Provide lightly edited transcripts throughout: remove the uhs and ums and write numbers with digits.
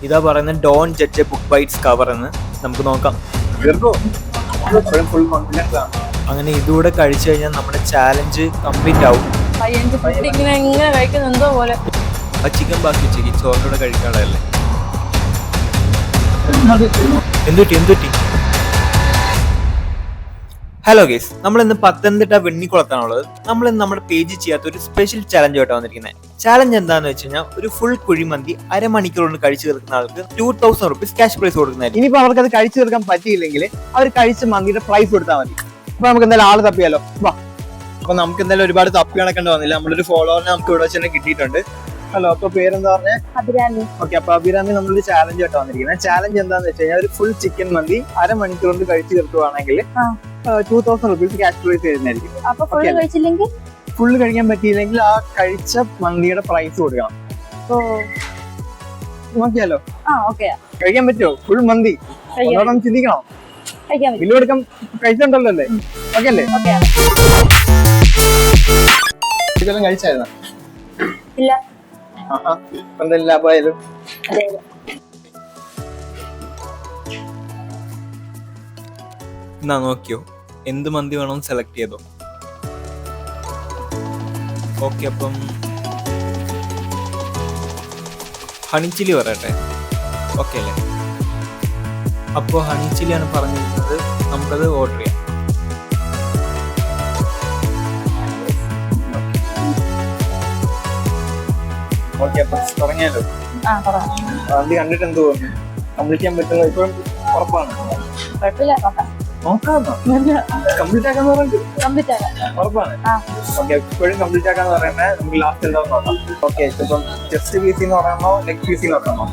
ഇതാ പറയുന്നത് don't judge a book by its cover എന്ന്. നമുക്ക് നോക്കാം. ഫുൾ കോൺഫിഡൻസ് ആണ്. അങ്ങനെ ഇതുകൂടെ കഴിച്ചു കഴിഞ്ഞാൽ നമ്മുടെ ചാലഞ്ച് കംപ്ലീറ്റ് ആവും. എങ്ങനെ കഴിക്കുന്ന എന്തോ പോലെ. ആ ചിക്കൻ ബാക്കി വെച്ചേക്ക്, ചോറിലൂടെ കഴിക്കാനുള്ളതല്ലേ. എന്തുറ്റി ഹലോ ഗേസ്, നമ്മളിന്ന് പത്തനംതിട്ട വെണ്ണിക്കുളത്താണുള്ളത്. നമ്മളിന്ന് നമ്മുടെ പേജ് ചെയ്യാത്ത ഒരു സ്പെഷ്യൽ ചലഞ്ച് ആയിട്ടാണ് വന്നിരിക്കുന്നത്. ചലഞ്ച് എന്താണെന്ന് വെച്ച് കഴിഞ്ഞാൽ ഒരു ഫുൾ കുഴിമന്തി അരമണിക്കൂർ കൊണ്ട് കഴിച്ചു തീർക്കുന്ന ആൾക്ക് 2000 റുപ്പീസ് ക്യാഷ് പ്രൈസ് കൊടുക്കുന്നതായിരിക്കും. ഇനിയിപ്പോ അവർക്ക് അത് കഴിച്ചു തീർക്കാൻ പറ്റിയില്ലെങ്കിൽ അവർ കഴിച്ച മന്തിയുടെ പ്രൈസ് കൊടുത്താൽ മതി. അപ്പൊ നമുക്ക് എന്തായാലും ആള് തപ്പിയാലോ. വാ. അപ്പൊ നമുക്ക് എന്തായാലും ഒരുപാട് തപ്പി കണക്കേണ്ടി വന്നില്ല. നമ്മളൊരു ഫോളോവറിനെ നമുക്ക് ഇവിടെ വെച്ച് തന്നെ കിട്ടിയിട്ടുണ്ട്. ഹലോ, അപ്പൊ പേരെന്താ പറഞ്ഞേ? അഭിരാമി. ഓക്കെ, അപ്പൊ അഭിരാമി നമ്മളൊരു ചാലഞ്ച് ആയിട്ട് വന്നിരിക്കുന്നത്. ചാലഞ്ച് എന്താന്ന് വെച്ച് കഴിഞ്ഞാൽ ഒരു ഫുൾ ചിക്കൻ മന്തി അരമണിക്കൂർ കൊണ്ട് കഴിച്ചു തീർക്കുവാണെങ്കിൽ 2000 റുപ്പീസ് ക്യാഷ് പ്രൈസ് തരുന്നതായിരിക്കും. അപ്പൊ ഫുള്ള് കഴിച്ചില്ലെങ്കിൽ ഫുള്ള് കഴിക്കാൻ പറ്റിയില്ലെങ്കിൽ ആ കഴിച്ച മന്തിയുടെ പ്രൈസ് കൊടുക്കണം. നോക്കിയാലോ? കഴിക്കാൻ പറ്റുമോ ഫുൾ മന്തി? ഒന്നോടൊന്ന് ചിന്തിക്കണം. ബില്ല് കൊടുക്കാൻ കഴിച്ചിട്ടുണ്ടല്ലോ അല്ലേ? ഓക്കെ അല്ലേ? ഇതെല്ലാം കഴിച്ചായിരുന്നോ? ഇല്ല. എന്തെങ്കിലും ലാഭമായാലും. എന്നാ നോക്കിയോ, എന്ത് മന്തി വേണമെന്ന് സെലക്ട് ചെയ്തോ. ഓക്കെ, അപ്പം ഹണി ചില്ലി പറയട്ടെ. ഓക്കെ അല്ലേ? അപ്പോൾ ഹണി ചില്ലിയാണ് പറഞ്ഞിരിക്കുന്നത്. നമുക്കത് ഓർഡർ ചെയ്യാം. ഓക്കെ, അപ്പൊ തുടങ്ങിയാലോ? അത് കണ്ടിട്ട് എന്ത് തോന്നുന്നു? കംപ്ലീറ്റ് ചെയ്യാൻ പറ്റുന്നത് ഇപ്പോഴും ഉറപ്പാണ്? നോക്കാന്നോ? കംപ്ലീറ്റ് ആക്കാന്ന് പറഞ്ഞിട്ട് ഉറപ്പാണ്? ഓക്കെ, ഇപ്പോഴും കംപ്ലീറ്റ് ആക്കാന്ന് പറയുന്നത് നമുക്ക് ലാസ്റ്റ് എന്താന്ന് നോക്കാം. ഓക്കെ, ഇപ്പം ചെസ്റ്റ് പീസ് എന്ന് പറയുമ്പോ ലെഗ് പീസ് എന്ന് പറയുമ്പോ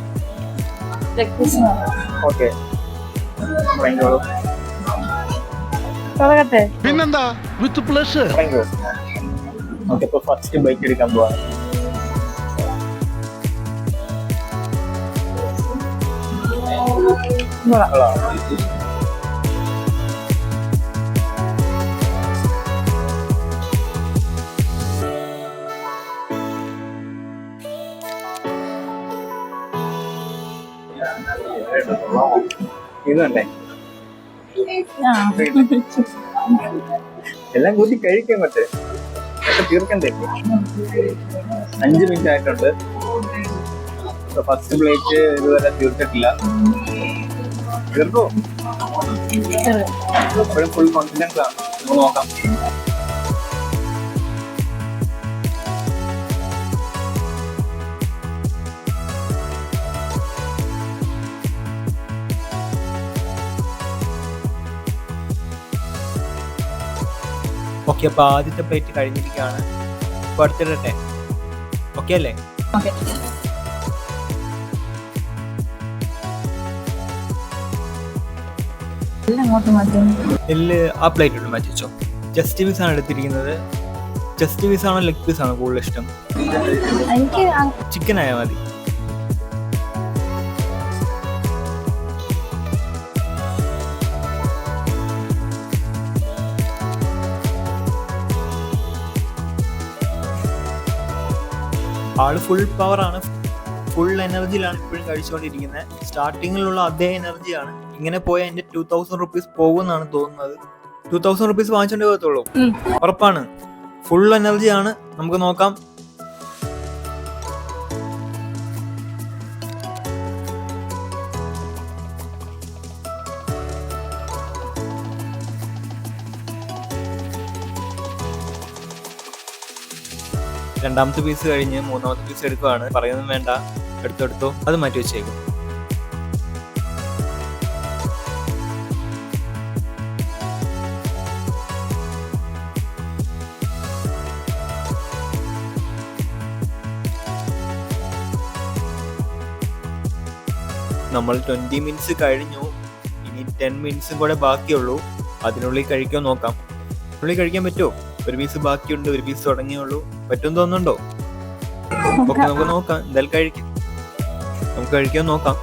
ഓക്കെ പിന്നെന്താ വിത്ത് പ്ലഷർ. ഓക്കെ, ഇപ്പൊ ഫസ്റ്റ് ബൈക്ക് എടുക്കാൻ പോവാണ്. ഇത് കണ്ടേ, എല്ലാം കൂട്ടി കഴിക്കാൻ പറ്റേ, ഒക്കെ തീർക്കണ്ടേ? 5 മിനിറ്റ് ആയിട്ടുണ്ട്. ഫസ്റ്റ് പ്ലേറ്റ് ഇതുവരെ തീർത്തിട്ടില്ല. തീർക്കോ? എപ്പോഴും ഫുൾ കോൺഫിഡൻസ് ആണ്. നോക്കാം. ഓക്കെ, അപ്പൊ ആദ്യത്തെ പ്ലേറ്റ് കഴിഞ്ഞിരിക്കുകയാണ്. ഇപ്പൊ അടുത്തിടട്ടെ. ഓക്കെ അല്ലേ? എല്ല് ആ പ്ലേറ്റ് മാറ്റി വെച്ചോ. ജസ്റ്റ് പീസ് ആണ് എടുത്തിരിക്കുന്നത്. ജസ്റ്റ് പീസ് ആണോ ലെഗ് പീസ് ആണോ കൂടുതൽ ഇഷ്ടം? ചിക്കൻ ആയാൽ മതി. ആള് ഫുൾ പവർ ആണ്, ഫുൾ എനർജിയിലാണ് ഇപ്പോഴും കഴിച്ചുകൊണ്ടിരിക്കുന്നത്. സ്റ്റാർട്ടിങ്ങിലുള്ള അതേ എനർജിയാണ്. ഇങ്ങനെ പോയാൽ എന്റെ 2000 റുപ്പീസ് പോകുമെന്നാണ് തോന്നുന്നത്. 2000 റുപ്പീസ് വാങ്ങിച്ചോണ്ടേ പോകത്തുള്ളൂ, ഉറപ്പാണ്. ഫുൾ എനർജിയാണ്. നമുക്ക് നോക്കാം. രണ്ടാമത്തെ പീസ് കഴിഞ്ഞ് മൂന്നാമത്തെ പീസ് എടുക്കുവാണ്. പറയുന്നത് വേണ്ട, എടുത്തെടുത്തോ. അത് മാറ്റി വെച്ചേക്കും. നമ്മൾ 20 മിനിറ്റ്സ് കഴിഞ്ഞു. ഇനി 10 മിനിറ്റ്സും കൂടെ ബാക്കിയുള്ളൂ. അതിനുള്ളിൽ കഴിക്കാൻ നോക്കാം. അതിനുള്ളിൽ കഴിക്കാൻ പറ്റുമോ? ഒരു പീസ് ബാക്കിയുണ്ട്, ഒരു പീസ് തുടങ്ങിയുള്ളൂ. പറ്റും തോന്നുന്നുണ്ടോ? ഓക്കെ, നമുക്ക് നോക്കാം. എന്തായാലും കഴിക്കാം. നമുക്ക് കഴിക്കാൻ നോക്കാം.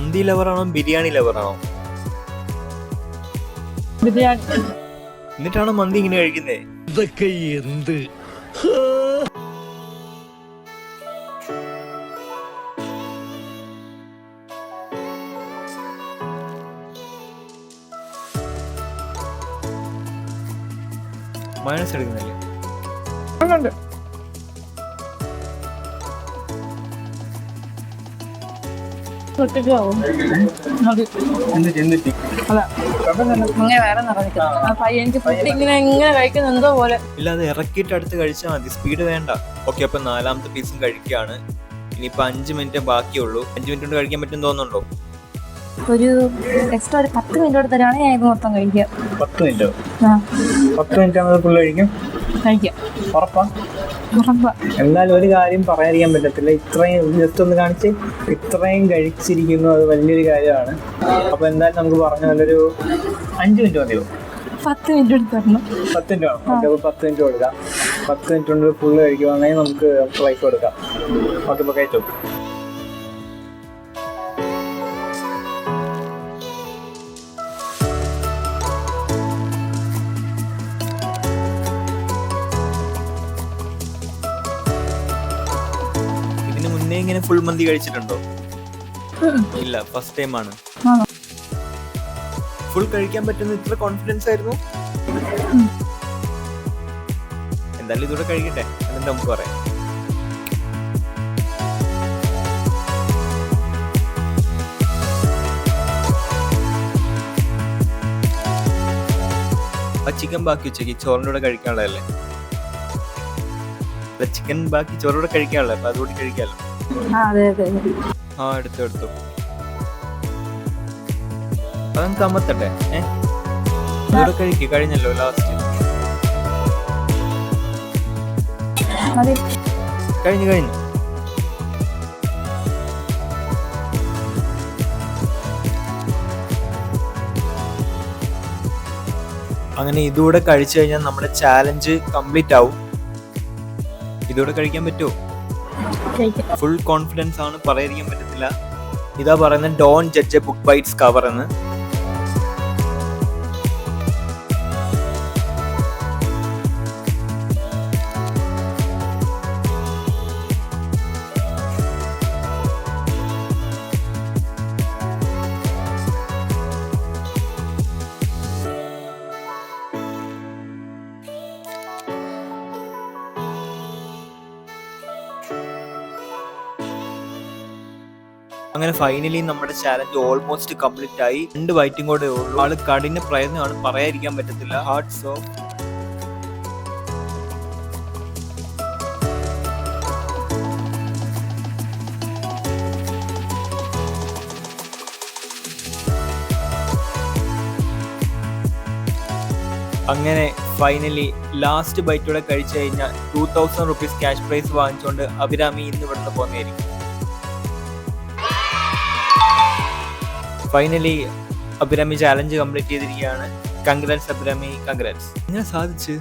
മന്തി ലവറാണോ ബിരിയാണി ലവറാണോ? ബിരിയാണി. എന്നിട്ടാണോ മന്തി ഇങ്ങനെ കഴിക്കുന്നേ? ഇതൊക്കെ എന്ത്? മയോണൈസ് എടുക്കുന്നില്ലേ? ഒറ്റയ്ക്ക് ആവും. മതി. അല്ല, ഇങ്ങനെ വേറെ നിറഞ്ഞിട്ട് എനിക്ക് ഫുഡ് ഇങ്ങനെ കഴിക്കുന്ന എന്തോ പോലെ. ഇല്ല, അത് ഇറക്കിയിട്ട് അടുത്ത് കഴിച്ചാൽ മതി, സ്പീഡ് വേണ്ട. ഓക്കെ, അപ്പൊ 4ാമത്തെ പീസും കഴിക്കുകയാണ്. ഇനിയിപ്പോ 5 മിനിറ്റ് ബാക്കിയുള്ളൂ. 5 മിനിറ്റ് കൊണ്ട് കഴിക്കാൻ പറ്റും തോന്നുന്നുണ്ടോ? ഒരു എക്സ്ട്രാ ഒരു 10 മിനിറ്റ് കൂടെ തരാണെങ്കിൽ ഞാൻ ഇത് മൊത്തം കഴിക്കാം. 10 മിനിറ്റോ? ആ 10 മിനിറ്റ് ആകുമ്പോൾ ഫുള്ള് കഴിക്കും? കഴിക്കാം. ഉറപ്പാ? ഉറപ്പാ. എന്നാലും ഒരു കാര്യം പറയാതിരിക്കാൻ പറ്റത്തില്ല, ഇത്രയും ജസ്റ്റ് ഒന്ന് കാണിച്ച് ഇത്രയും കഴിച്ചിരിക്കുന്നു, അത് വലിയൊരു കാര്യമാണ്. അപ്പൊ എന്തായാലും നമുക്ക് പറഞ്ഞ നല്ലൊരു 5 മിനിറ്റ് മതിയോ? 10 മിനിറ്റ് കൂടെ തരണം. 10 മിനിറ്റ് വേണം. ഓക്കെ, അപ്പോൾ 10 മിനിറ്റ് കൊടുക്കാം. 10 മിനിറ്റ് കൊണ്ട് ഫുള്ള് കഴിക്കുവാണെങ്കിൽ നമുക്ക് പ്രൈസ് കൊടുക്കാം. ഓക്കെ, ഇപ്പോൾ കഴിച്ചോ. ഇതിന് മുന്നേ ഇങ്ങനെ ഫുൾ മന്തി കഴിച്ചിട്ടുണ്ടോ? ഇല്ല, ഫസ്റ്റ് ടൈം ആണ്. ഫുൾ കഴിക്കാൻ പറ്റുന്ന ഇത്ര കോൺഫിഡൻസ് ആയിരുന്നു? എന്തായാലും ഇതൂടെ കഴിക്കട്ടെ, എന്നിട്ട് നമുക്ക് പറയാം. ആ ചിക്കൻ ബാക്കി ഉച്ചയ്ക്ക് ചോറിൻ്റെ കൂടെ കഴിക്കാനുള്ളതല്ലേ? ചിക്കൻ ബാക്കി ചോറോടെ കഴിക്കാനുള്ളത്, അപ്പൊ അതുകൂടി കഴിക്കാമല്ലോ. ആ, എടുത്തു. അതൊന്ന് കമ്മത്തട്ടെ. അതോടെ കഴിക്കുക, കഴിഞ്ഞല്ലോ ലാസ്റ്റ്. കഴിഞ്ഞു. അങ്ങനെ ഇതുകൂടെ കഴിച്ചു കഴിഞ്ഞാൽ നമ്മുടെ ചാലഞ്ച് കംപ്ലീറ്റ് ആവും. ഇതോടെ കഴിക്കാൻ പറ്റുമോ? ഫുൾ കോൺഫിഡൻസ് ആണ്, പറയാതിരിക്കാൻ പറ്റത്തില്ല. ഇതാ പറയുന്നത് don't judge a book by its cover എന്ന്. അങ്ങനെ ഫൈനലി നമ്മുടെ ചാലഞ്ച് ഓൾമോസ്റ്റ് കംപ്ലീറ്റ് ആയി. 2 ബൈറ്റും കൂടെ ഉള്ളൂ. ആള് കഠിന പ്രയത്നമാണ്, പറയാതിരിക്കാൻ പറ്റത്തില്ല. Hertz of. അങ്ങനെ ഫൈനലി ലാസ്റ്റ് ബൈറ്റോടെ കഴിച്ചു കഴിഞ്ഞാൽ 2000 റുപ്പീസ് ക്യാഷ് പ്രൈസ് വാങ്ങിച്ചുകൊണ്ട് അഭിരാമി ഇന്ന് ഇവിടുന്ന് പോകുന്നതായിരിക്കും. ഫൈനലി അഭിരാമി ചാലഞ്ച് കംപ്ലീറ്റ് ചെയ്തിരിക്കുകയാണ്. Congrats Abhirami, congrats. ഇങ്ങനെ സാധിച്ച്.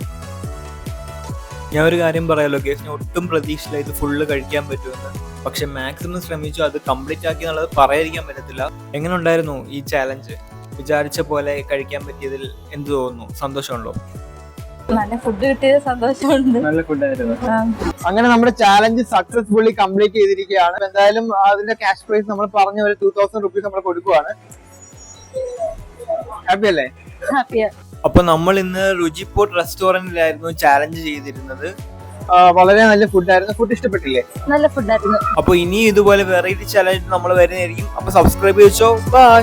ഞാൻ ഒരു കാര്യം പറയാലോ ഗേസ്, ഞാൻ ഒട്ടും പ്രതീക്ഷയില്ല ഇത് ഫുള്ള് കഴിക്കാൻ പറ്റുമെന്ന്. പക്ഷെ മാക്സിമം ശ്രമിച്ചു, അത് കംപ്ലീറ്റ് ആക്കി എന്നുള്ളത് പറയാതിരിക്കാൻ പറ്റത്തില്ല. എങ്ങനെ ഉണ്ടായിരുന്നു ഈ ചാലഞ്ച്? വിചാരിച്ച പോലെ കഴിക്കാൻ പറ്റിയതിൽ എന്ത് തോന്നുന്നു? സന്തോഷമുണ്ടോ? നല്ല ഫുഡ് കിട്ടിയത് സന്തോഷമുണ്ട്. നല്ല ഫുഡായിരുന്നു. അങ്ങനെ നമ്മുടെ ചാലഞ്ച് സക്സസ്ഫുള്ളി കംപ്ലീറ്റ് ചെയ്തിരിക്കുകയാണ്. എന്തായാലും അതിന്റെ ക്യാഷ് പ്രൈസ് നമ്മൾ പറഞ്ഞ പോലെ 2000 റുപ്പീസ് നമ്മൾ കൊടുക്കുവാണ്. ഹാപ്പി അല്ലേ? ഹാപ്പിയാ. അപ്പൊ നമ്മൾ ഇന്ന് രുചിപോർട്ട് റെസ്റ്റോറന്റിലായിരുന്നു ചാലഞ്ച് ചെയ്തിരുന്നത്. വളരെ നല്ല ഫുഡായിരുന്നു. ഫുഡ് ഇഷ്ടപ്പെട്ടില്ലേ? നല്ല ഫുഡായിരുന്നു. അപ്പൊ ഇനി ഇതുപോലെ വെറൈറ്റി ചാലഞ്ച് നമ്മൾ വരുന്നതായിരിക്കും. അപ്പൊ സബ്സ്ക്രൈബ് ചെയ്തോ. ബൈ.